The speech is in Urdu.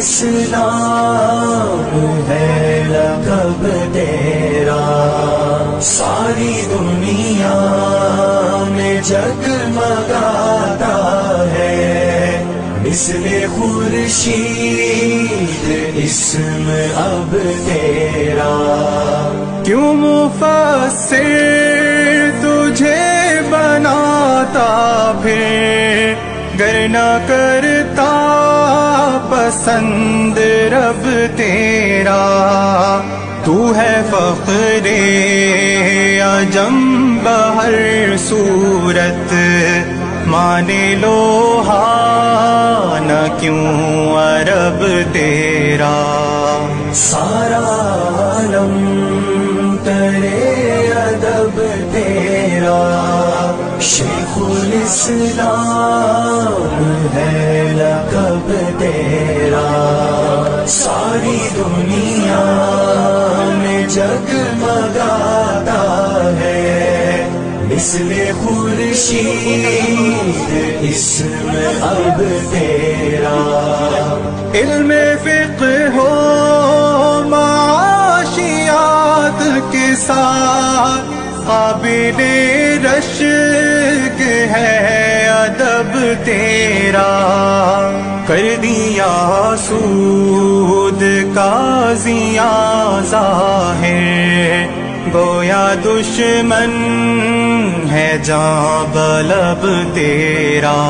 الاسلام ہے لقب تیرا، ساری دنیا میں جگمگاتا ہے مثل خورشید اسم اب تیرا۔ کیوں مفسر تجھے بناتا پھر گر نہ کرتا پسند رب تیرا؟ تو ہے فخر عجم بہر صورت، مانے لوہا نہ کیوں عرب تیرا؟ سارا عالم کرے ادب تیرا، شیخ الاسلام ہے لقب تیرا، ساری دنیا میں جگمگاتا ہے مثل خورشید اسم اب تیرا۔ علم فقہ ہو معاشیات کے ساتھ قابل رشک ہے ادب تیرا، کر دیا سود قاضیاں ظاہر، گویا دشمن ہے جاں بلب تیرا۔